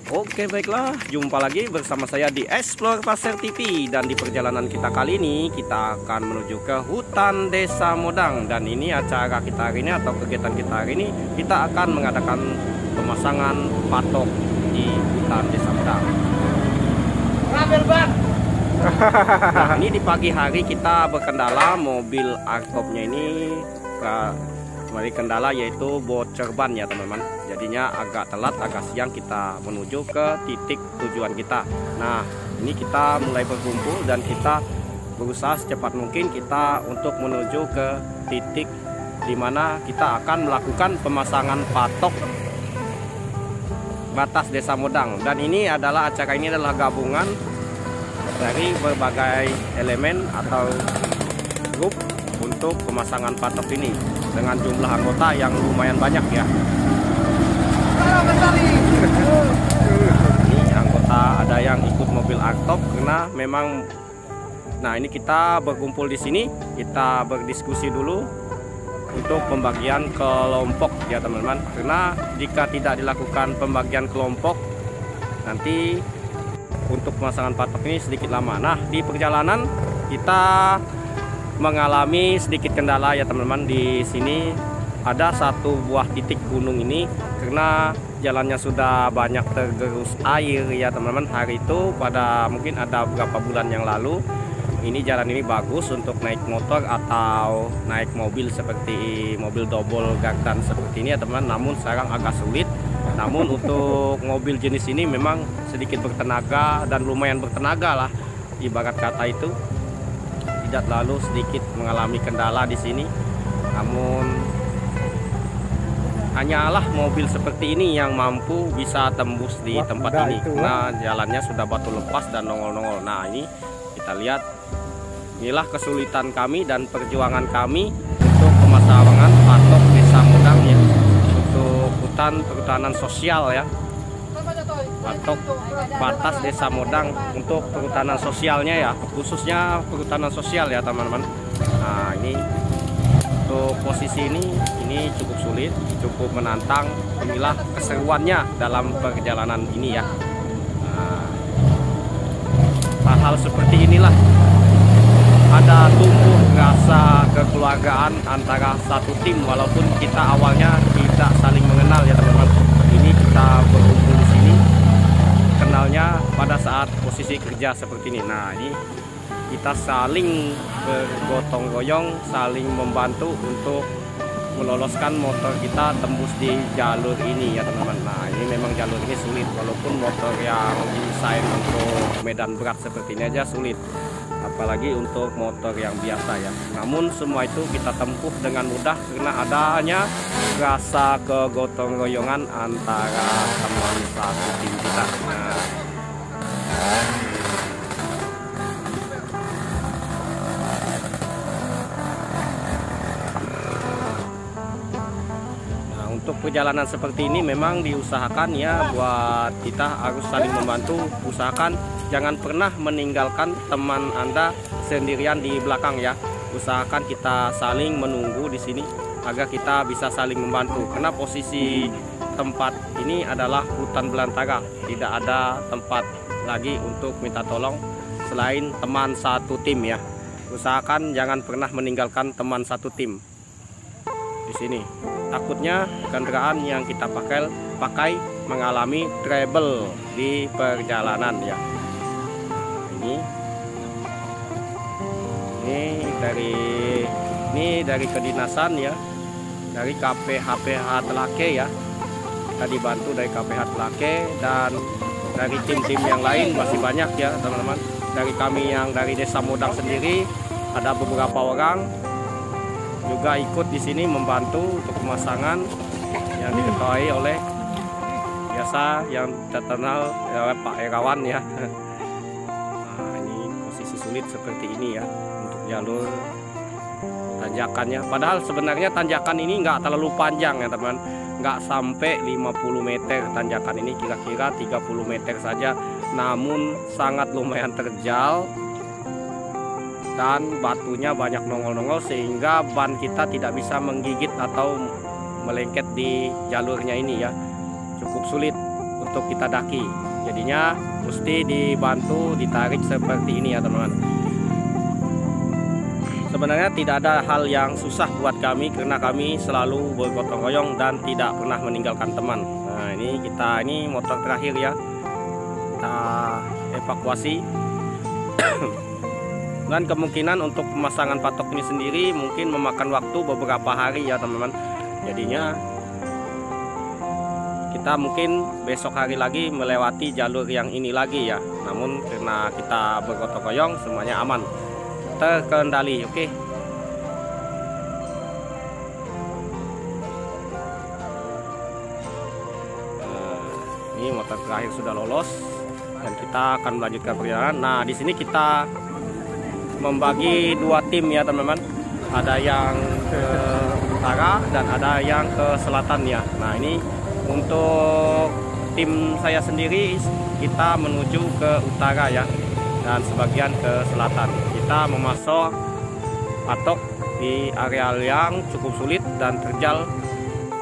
Oke, baiklah, jumpa lagi bersama saya di Explore Pasir TV. Dan di perjalanan kita kali ini kita akan menuju ke hutan Desa Modang. Dan ini acara kita hari ini atau kegiatan kita hari ini, kita akan mengadakan pemasangan patok di hutan Desa Modang. Nah, ini di pagi hari kita berkendala mobil angkopnya ini kembali kendala, yaitu bocor ban ya teman-teman. Jadinya agak telat, agak siang kita menuju ke titik tujuan kita. Nah, ini kita mulai berkumpul dan kita berusaha secepat mungkin kita untuk menuju ke titik dimana kita akan melakukan pemasangan patok batas Desa Modang. Dan ini adalah gabungan dari berbagai elemen atau grup untuk pemasangan patok ini dengan jumlah anggota yang lumayan banyak ya. Ini anggota ada yang ikut mobil angkop karena memang. Nah, ini kita berkumpul di sini, kita berdiskusi dulu untuk pembagian kelompok ya teman-teman. Karena jika tidak dilakukan pembagian kelompok, nanti untuk pemasangan patok ini sedikit lama. Nah, di perjalanan kita mengalami sedikit kendala ya teman-teman. Di sini ada satu buah titik gunung ini karena jalannya sudah banyak tergerus air ya teman-teman. Hari itu pada mungkin ada beberapa bulan yang lalu, ini jalan ini bagus untuk naik motor atau naik mobil seperti mobil double gardan seperti ini ya teman-teman. Namun sekarang agak sulit. Namun untuk mobil jenis ini memang sedikit bertenaga dan lumayan bertenaga lah, ibarat kata itu. Tidak lalu sedikit mengalami kendala di sini. Namun hanyalah mobil seperti ini yang mampu bisa tembus di tempat ini karena jalannya sudah batu lepas dan nongol-nongol. Nah, ini kita lihat, inilah kesulitan kami dan perjuangan kami untuk pemasangan patok Desa Modang ya, untuk hutan perhutanan sosial ya, patok batas Desa Modang untuk perhutanan sosialnya ya, khususnya perhutanan sosial ya teman-teman. Nah, ini untuk posisi ini cukup sulit, cukup menantang. Inilah keseruannya dalam perjalanan ini ya. Nah, hal-hal seperti inilah ada tumbuh rasa kekeluargaan antara satu tim, walaupun kita awalnya tidak saling mengenal ya teman-teman. Ini kita berkumpul di sini, kenalnya pada saat posisi kerja seperti ini. Nah, ini kita saling bergotong royong, saling membantu untuk meloloskan motor kita tembus di jalur ini ya teman-teman. Nah, ini memang jalur ini sulit, walaupun motor yang desain untuk medan berat seperti ini aja sulit, apalagi untuk motor yang biasa ya. Namun semua itu kita tempuh dengan mudah karena adanya rasa kegotong royongan antara teman satu tim kita. Untuk perjalanan seperti ini memang diusahakan ya, buat kita harus saling membantu. Usahakan jangan pernah meninggalkan teman Anda sendirian di belakang ya. Usahakan kita saling menunggu di sini agar kita bisa saling membantu. Karena posisi tempat ini adalah hutan belantara, tidak ada tempat lagi untuk minta tolong selain teman satu tim ya. Usahakan jangan pernah meninggalkan teman satu tim di sini. Takutnya kendaraan yang kita pakai mengalami trouble di perjalanan ya. Ini dari kedinasan ya, dari KPHPH Telake ya. Kita dibantu dari KPH Telake dan dari tim-tim yang lain masih banyak ya teman-teman. Dari kami yang dari Desa Modang sendiri ada beberapa orang juga ikut di sini membantu untuk pemasangan yang diketuai oleh biasa yang terkenal ya, Pak Erawan ya. Nah, ini posisi sulit seperti ini ya untuk jalur tanjakannya. Padahal sebenarnya tanjakan ini nggak terlalu panjang ya teman, nggak sampai 50 meter tanjakan ini, kira-kira 30 meter saja. Namun sangat lumayan terjal dan batunya banyak nongol-nongol sehingga ban kita tidak bisa menggigit atau melengket di jalurnya ini ya. Cukup sulit untuk untuk kita daki. Jadinya mesti dibantu ditarik seperti ini ya teman-teman. Sebenarnya tidak ada hal yang susah buat kami karena kami selalu bergotong royong dan tidak pernah meninggalkan teman. Nah ini motor terakhir ya, kita evakuasi. Dan kemungkinan untuk pemasangan patok ini sendiri mungkin memakan waktu beberapa hari ya teman-teman. Jadinya kita mungkin besok hari lagi melewati jalur yang ini lagi ya. Namun karena kita bergotong royong semuanya aman, terkendali. Oke. Ini motor terakhir sudah lolos dan kita akan melanjutkan perjalanan. Nah di sini kita membagi dua tim ya teman-teman, ada yang ke utara dan ada yang ke selatan ya. Nah ini untuk tim saya sendiri kita menuju ke utara ya, dan sebagian ke selatan. Kita memasok patok di area yang cukup sulit dan terjal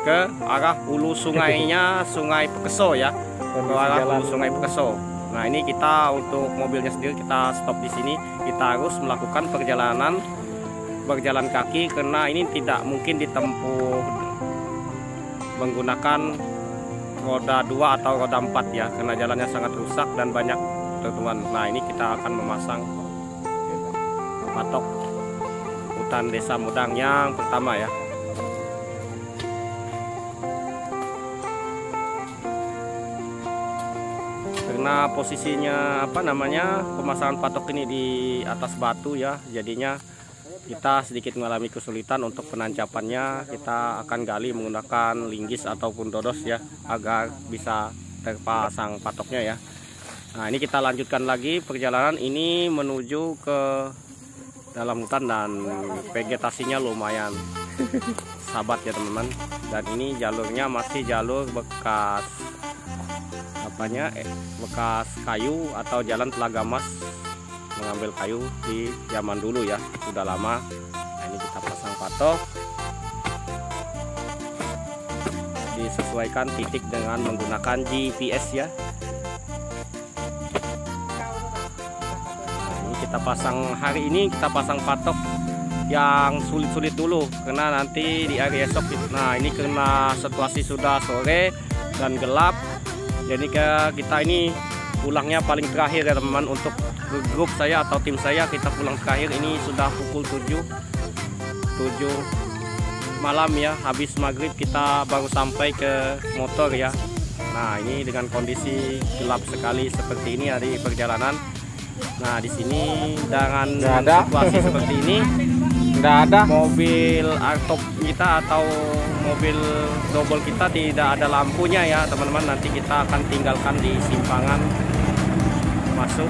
ke arah hulu sungainya, Sungai Pekeso ya, ke arah hulu Sungai Pekeso. Nah ini kita untuk mobilnya sendiri kita stop di sini. Kita harus melakukan perjalanan berjalan kaki karena ini tidak mungkin ditempuh menggunakan roda 2 atau roda 4 ya, karena jalannya sangat rusak dan banyak teman-teman. Nah ini kita akan memasang patok hutan Desa Mudang yang pertama ya. Karena posisinya pemasangan patok ini di atas batu ya, jadinya kita sedikit mengalami kesulitan untuk penancapannya. Kita akan gali menggunakan linggis ataupun dodos ya, agar bisa terpasang patoknya ya. Nah ini kita lanjutkan lagi perjalanan ini menuju ke dalam hutan dan vegetasinya lumayan sahabat ya teman-teman. Dan ini jalurnya masih jalur bekas bekas kayu atau jalan Telaga Mas, mengambil kayu di zaman dulu ya, sudah lama. Nah ini kita pasang patok, disesuaikan titik dengan menggunakan GPS ya. Nah, ini kita pasang hari ini, kita pasang patok yang sulit-sulit dulu karena nanti di hari esok. Nah ini karena situasi sudah sore dan gelap, jadi kita ini pulangnya paling terakhir ya teman-teman. Untuk grup saya atau tim saya, kita pulang terakhir ini sudah pukul 7 malam ya, habis maghrib kita baru sampai ke motor ya. Nah ini dengan kondisi gelap sekali seperti ini hari perjalanan. Nah di sini dengan situasi seperti ini tidak ada mobil artop kita atau mobil double kita, tidak ada lampunya ya teman-teman. Nanti kita akan tinggalkan di simpangan masuk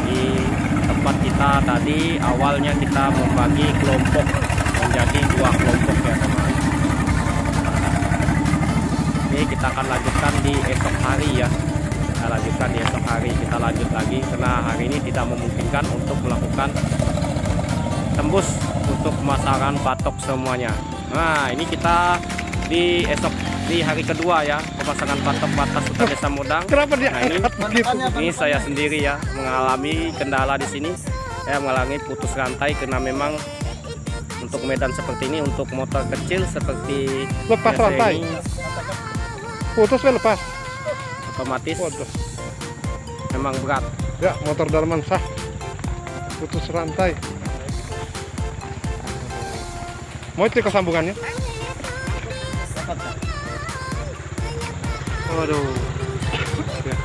di tempat kita tadi. Awalnya kita membagi kelompok menjadi 2 kelompok ya teman-teman. Ini kita akan lanjutkan di esok hari ya. Kita lanjutkan di esok hari, kita lanjut lagi karena hari ini tidak memungkinkan untuk melakukan tembus untuk pemasangan patok semuanya. Nah ini kita di hari kedua ya, pemasangan patok batas hutan Desa Mudang. Nah ini saya sendiri ya mengalami kendala di sini. Saya mengalami putus rantai karena memang untuk medan seperti ini, untuk motor kecil seperti lepas rantai ini, putus lepas otomatis memang berat ya. Motor Darman sah putus rantai. Mau cek kesambungannya? Waduh. Ya.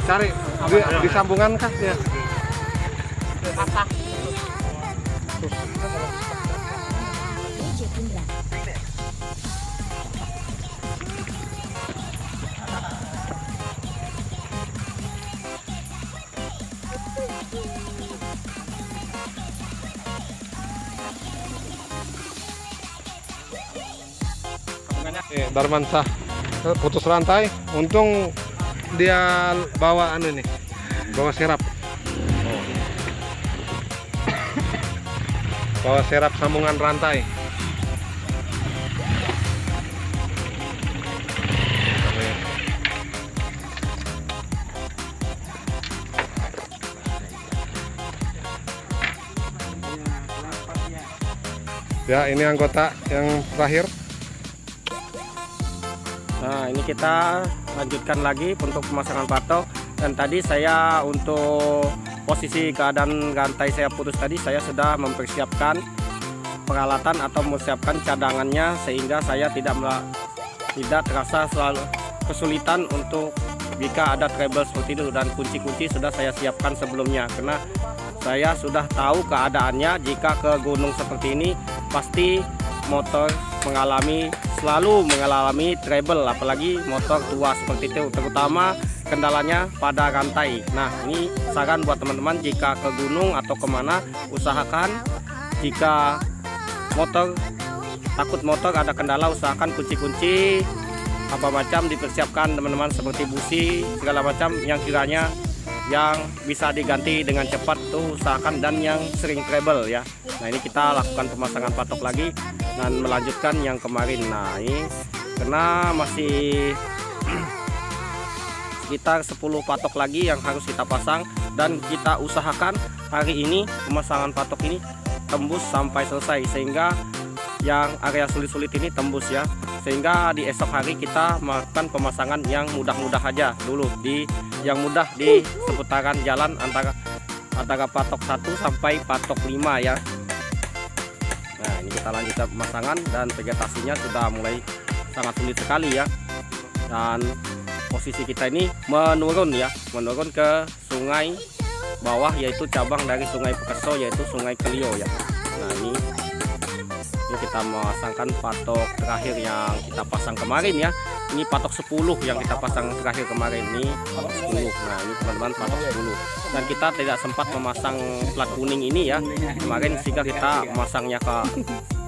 Cari di sambungan kah ya? Patah. Darman sah putus rantai. Untung dia bawa bawa serap. Bawa serap sambungan rantai. Ya, ini anggota yang terakhir. Nah, ini kita lanjutkan lagi untuk pemasangan patok. Dan tadi saya untuk posisi keadaan rantai saya putus tadi, saya sudah mempersiapkan peralatan atau mempersiapkan cadangannya sehingga saya tidak terasa selalu kesulitan untuk jika ada trouble seperti itu. Dan kunci-kunci sudah saya siapkan sebelumnya karena saya sudah tahu keadaannya. Jika ke gunung seperti ini pasti motor selalu mengalami trouble, apalagi motor tua seperti itu, terutama kendalanya pada rantai. Nah, ini saran buat teman-teman, jika ke gunung atau kemana, usahakan jika takut motor ada kendala, usahakan kunci-kunci apa macam dipersiapkan teman-teman, seperti busi segala macam yang kiranya yang bisa diganti dengan cepat tuh usahakan, dan yang sering trouble ya. Nah, ini kita lakukan pemasangan patok lagi dan melanjutkan yang kemarin. Nah, ini karena masih sekitar 10 patok lagi yang harus kita pasang, dan kita usahakan hari ini pemasangan patok ini tembus sampai selesai, sehingga yang area sulit-sulit ini tembus ya, sehingga di esok hari kita melakukan pemasangan yang mudah-mudah aja dulu, yang mudah di seputaran jalan antara patok 1 sampai patok 5 ya. Nah, ini kita lanjutkan pemasangan dan vegetasinya sudah mulai sangat sulit sekali ya, dan posisi kita ini menurun ke sungai bawah, yaitu cabang dari Sungai Pekeso, yaitu Sungai Kelio ya. Nah, ini kita memasangkan patok terakhir yang kita pasang kemarin ya. Ini patok 10 yang kita pasang terakhir kemarin, ini patok 10. Nah, ini teman-teman patok 10. Dan kita tidak sempat memasang plat kuning ini ya kemarin, sehingga kita memasangnya ke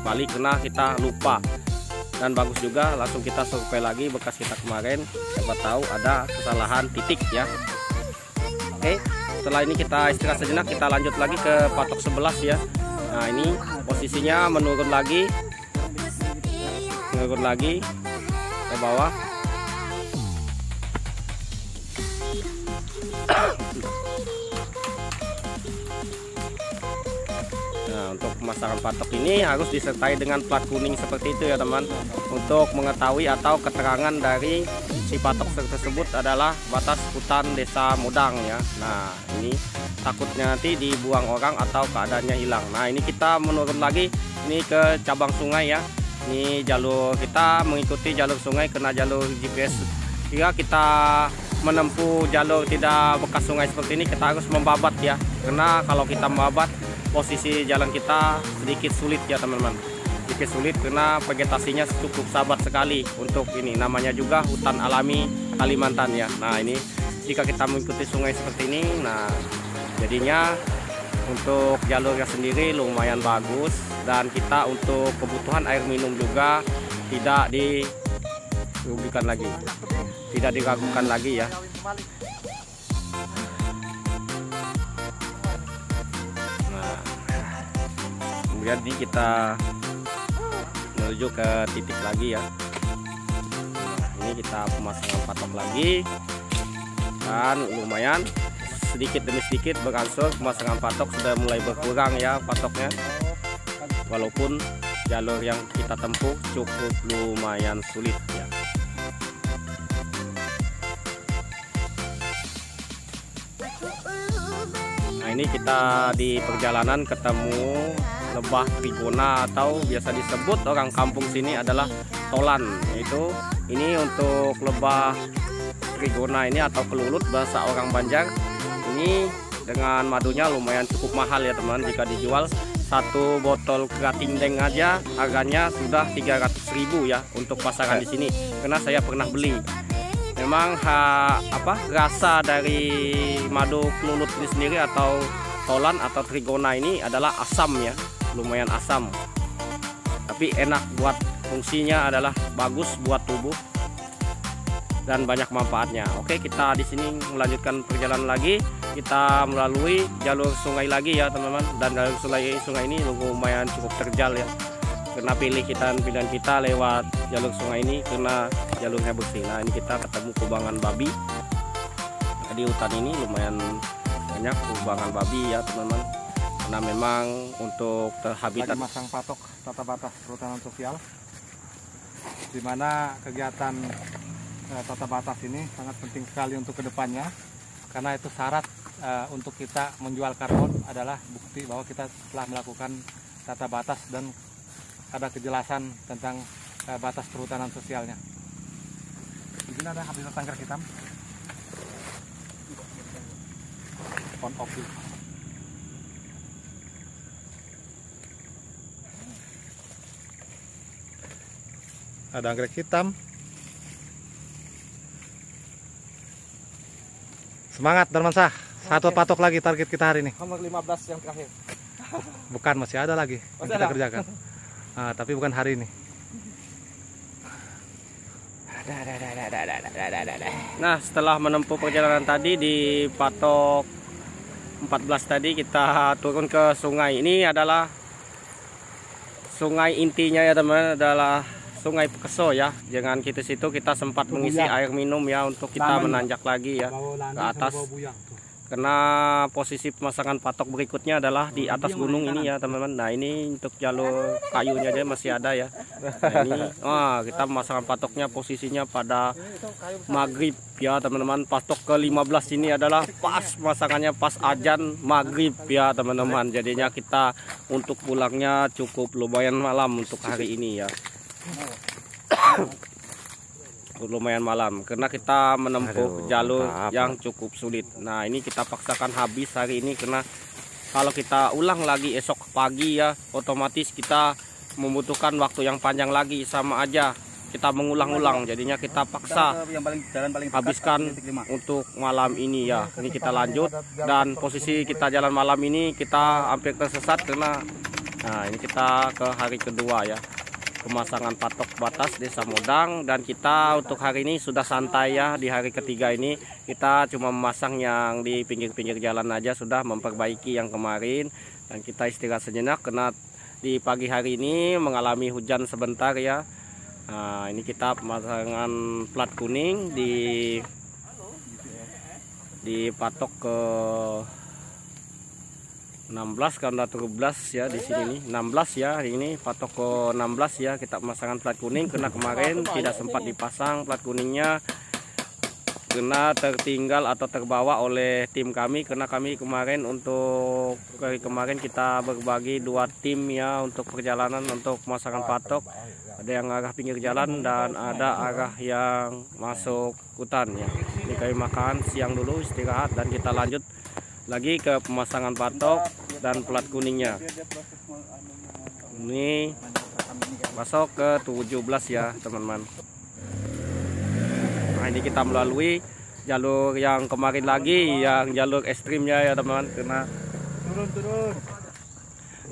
balik karena kita lupa. Dan bagus juga langsung kita survei lagi bekas kita kemarin, siapa tahu ada kesalahan titik ya. Oke, setelah ini kita istirahat sejenak, kita lanjut lagi ke patok 11 ya. Nah, ini posisinya menurun lagi ke bawah. Nah, untuk pemasangan patok ini harus disertai dengan plat kuning seperti itu ya teman, untuk mengetahui atau keterangan dari si patok tersebut adalah batas hutan desa Modang ya. Nah, ini takutnya nanti dibuang orang atau keadaannya hilang. Nah, ini kita menurun lagi ini ke cabang sungai ya. Ini jalur, kita mengikuti jalur sungai kena jalur GPS. Jika kita menempuh jalur tidak bekas sungai seperti ini, kita harus membabat ya, karena kalau kita membabat posisi jalan kita sedikit sulit ya teman-teman, sedikit sulit karena vegetasinya cukup sahabat sekali. Untuk ini namanya juga hutan alami Kalimantan ya. Nah, ini jika kita mengikuti sungai seperti ini, nah jadinya untuk jalurnya sendiri lumayan bagus, dan kita untuk kebutuhan air minum juga tidak diragukan lagi ya. Nah, kemudian ini kita menuju ke titik lagi ya. Nah, ini kita pemasangan patok lagi, dan lumayan sedikit demi sedikit berangsur pemasangan patok sudah mulai berkurang ya patoknya, walaupun jalur yang kita tempuh cukup lumayan sulit ya. Nah, ini kita di perjalanan ketemu lebah trigona, atau biasa disebut orang kampung sini adalah tolan. Yaitu ini untuk lebah trigona ini atau kelulut bahasa orang Banjar. Ini dengan madunya lumayan cukup mahal ya teman. Jika dijual satu botol kerating deng aja harganya sudah 300.000 ya untuk pasaran di sini, karena saya pernah beli. Memang rasa dari madu kelulut ini sendiri atau tolan atau trigona ini adalah asam ya, lumayan asam, tapi enak buat fungsinya, adalah bagus buat tubuh dan banyak manfaatnya. Oke, kita di sini melanjutkan perjalanan lagi. Kita melalui jalur sungai lagi ya teman-teman, dan jalur sungai ini lumayan cukup terjal ya, karena pilihan kita lewat jalur sungai ini karena jalurnya bersih. Nah, ini kita ketemu kubangan babi. Di hutan ini lumayan banyak kubangan babi ya teman-teman, karena memang untuk habitat masang patok. tata batas perhutanan sosial, di mana kegiatan tata batas ini sangat penting sekali untuk kedepannya, karena itu syarat untuk kita menjual karbon adalah bukti bahwa kita telah melakukan tata batas dan ada kejelasan tentang batas perhutanan sosialnya. Di sini ada habitat anggrek hitam, pohon oak. Ada anggrek hitam. Semangat Darmansyah, satu patok lagi target kita hari ini. Nomor 15 yang terakhir. Bukan, masih ada lagi yang kita kerjakan. Tapi bukan hari ini. Nah, setelah menempuh perjalanan tadi di patok 14 tadi, kita turun ke sungai. Ini adalah sungai intinya ya teman-teman, adalah Sungai Pekeso ya. Jangan kita situ kita sempat mengisi air minum ya untuk kita menanjak lagi ya ke atas. Karena posisi pemasangan patok berikutnya adalah di atas gunung ini ya teman-teman. Nah ini untuk jalur kayunya aja masih ada ya. Nah ini kita pemasangan patoknya posisinya pada maghrib ya teman-teman. Patok ke-15 ini adalah pas pemasangannya pas azan maghrib ya teman-teman. Jadinya kita untuk pulangnya cukup lumayan malam untuk hari ini ya. Lumayan malam karena kita menempuh jalur yang cukup sulit. Nah ini kita paksakan habis hari ini karena kalau kita ulang lagi esok pagi ya otomatis kita membutuhkan waktu yang panjang lagi, sama aja kita mengulang-ulang. Jadinya kita paksa habiskan untuk malam ini ya. Ini kita lanjut, dan posisi kita jalan malam ini kita hampir tersesat karena ini kita ke hari kedua ya pemasangan patok batas Desa Modang, dan kita untuk hari ini sudah santai ya. Di hari ketiga ini kita cuma memasang yang di pinggir-pinggir jalan aja, sudah memperbaiki yang kemarin, dan kita istirahat sejenak karena di pagi hari ini mengalami hujan sebentar ya. Nah, ini kita pemasangan plat kuning di patok ke 16 karena 13 ya di sini nih 16 ya. Hari ini patok ke 16 ya kita pemasangan plat kuning karena kemarin tidak sempat dipasang plat kuningnya karena tertinggal atau terbawa oleh tim kami, karena kami kemarin untuk hari kemarin kita berbagi 2 tim ya untuk perjalanan untuk pemasangan patok. Ada yang arah pinggir jalan dan ada arah yang masuk hutan ya. Ini kami makan siang dulu, istirahat, dan kita lanjut lagi ke pemasangan patok dan plat kuningnya. Ini masuk ke 17 ya teman-teman. Nah ini kita melalui jalur yang kemarin lagi, yang jalur ekstrimnya ya teman-teman, karena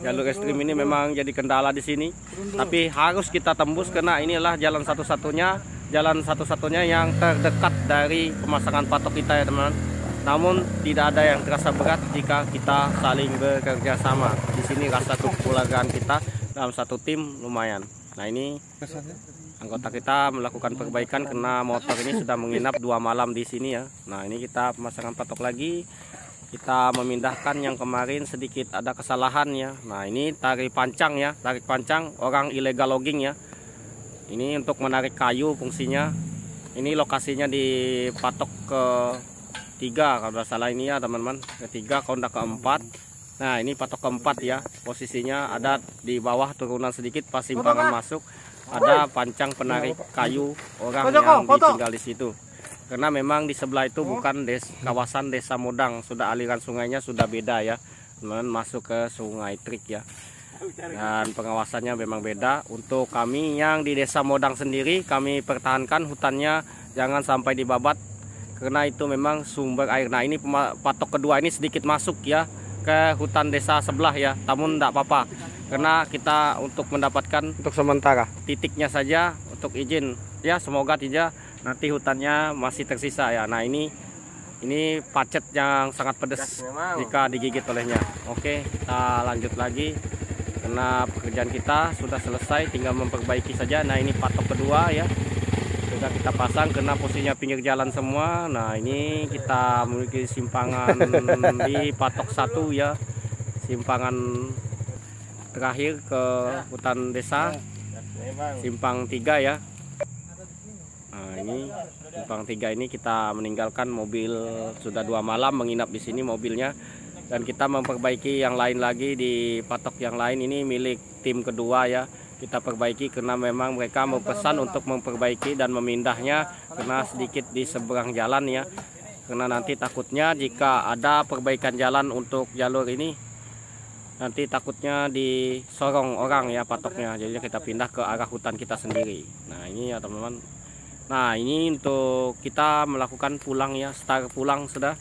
jalur ekstrim ini memang jadi kendala di sini, tapi harus kita tembus karena inilah jalan satu-satunya yang terdekat dari pemasangan patok kita ya teman-teman. Namun tidak ada yang terasa berat jika kita saling bekerja sama. Di sini rasa kekeluargaan kita dalam satu tim lumayan. Nah ini anggota kita melakukan perbaikan karena motor ini sudah menginap 2 malam di sini ya. Nah ini kita pemasangan patok lagi. Kita memindahkan yang kemarin sedikit ada kesalahan ya. Nah ini tarik pancang ya, tarik pancang orang illegal logging ya. Ini untuk menarik kayu fungsinya. Ini lokasinya di patok ke 3 kalau tidak salah ini ya teman-teman, ketiga kalau tidak keempat. Nah ini patok keempat ya, posisinya ada di bawah turunan sedikit pas simpangan masuk, ada pancang penarik kayu orang yang ditinggal di situ. Karena memang di sebelah itu bukan kawasan Desa Modang, sudah aliran sungainya sudah beda ya teman-teman, masuk ke Sungai Trik ya, dan pengawasannya memang beda. Untuk kami yang di Desa Modang sendiri, kami pertahankan hutannya jangan sampai dibabat karena itu memang sumber air. Nah ini patok kedua ini sedikit masuk ya ke hutan desa sebelah ya, namun tidak apa-apa karena kita untuk mendapatkan untuk sementara titiknya saja untuk izin ya, semoga tidak nanti hutannya masih tersisa ya. Nah ini pacet yang sangat pedas jika digigit olehnya. Oke, kita lanjut lagi karena pekerjaan kita sudah selesai, tinggal memperbaiki saja. Nah ini patok kedua ya sudah kita pasang karena posisinya pinggir jalan semua. Nah ini kita memiliki simpangan di patok 1 ya, simpangan terakhir ke hutan desa Simpang 3 ya. Nah, ini Simpang 3 ini kita meninggalkan mobil sudah 2 malam menginap di sini mobilnya, dan kita memperbaiki yang lain lagi di patok yang lain. Ini milik tim kedua ya, kita perbaiki karena memang mereka mau pesan untuk memperbaiki dan memindahnya karena sedikit di seberang jalan ya, karena nanti takutnya jika ada perbaikan jalan untuk jalur ini nanti takutnya disorong orang ya patoknya, jadi kita pindah ke arah hutan kita sendiri. Nah ini ya teman-teman, nah ini untuk kita melakukan pulang ya, start pulang sudah.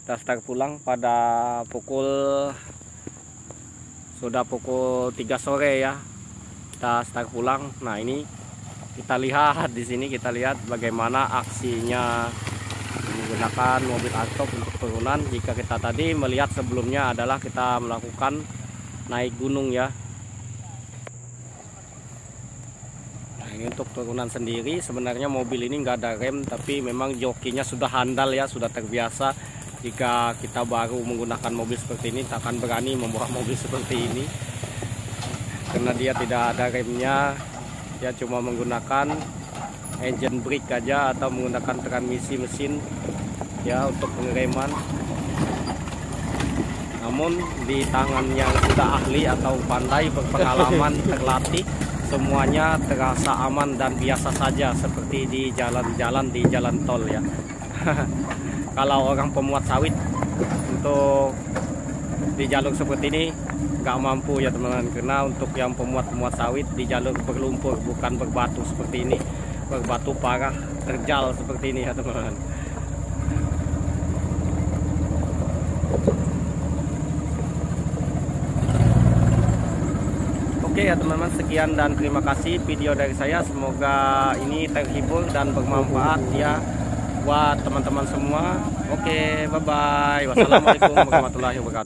Kita start pulang pada sudah pukul 3 sore ya. Kita start pulang. Nah, ini kita lihat di sini, kita lihat bagaimana aksinya menggunakan mobil Artop untuk turunan. Jika kita tadi melihat sebelumnya adalah kita melakukan naik gunung ya. Nah, ini untuk turunan sendiri sebenarnya mobil ini nggak ada rem, tapi memang jokinya sudah handal ya, sudah terbiasa. Jika kita baru menggunakan mobil seperti ini, tak akan berani membawa mobil seperti ini karena dia tidak ada remnya, dia cuma menggunakan engine brake aja atau menggunakan transmisi mesin ya untuk pengereman. Namun di tangan yang sudah ahli atau pandai, berpengalaman, terlatih, semuanya terasa aman dan biasa saja seperti di jalan-jalan di jalan tol ya. Kalau orang pemuat sawit untuk di jalur seperti ini nggak mampu ya teman-teman, karena untuk yang pemuat sawit di jalur berlumpur bukan berbatu seperti ini, berbatu parah terjal seperti ini ya teman-teman. Oke ya teman-teman, sekian dan terima kasih video dari saya, semoga ini terhibur dan bermanfaat ya buat teman-teman semua. Oke, bye bye. Wassalamualaikum warahmatullahi wabarakatuh.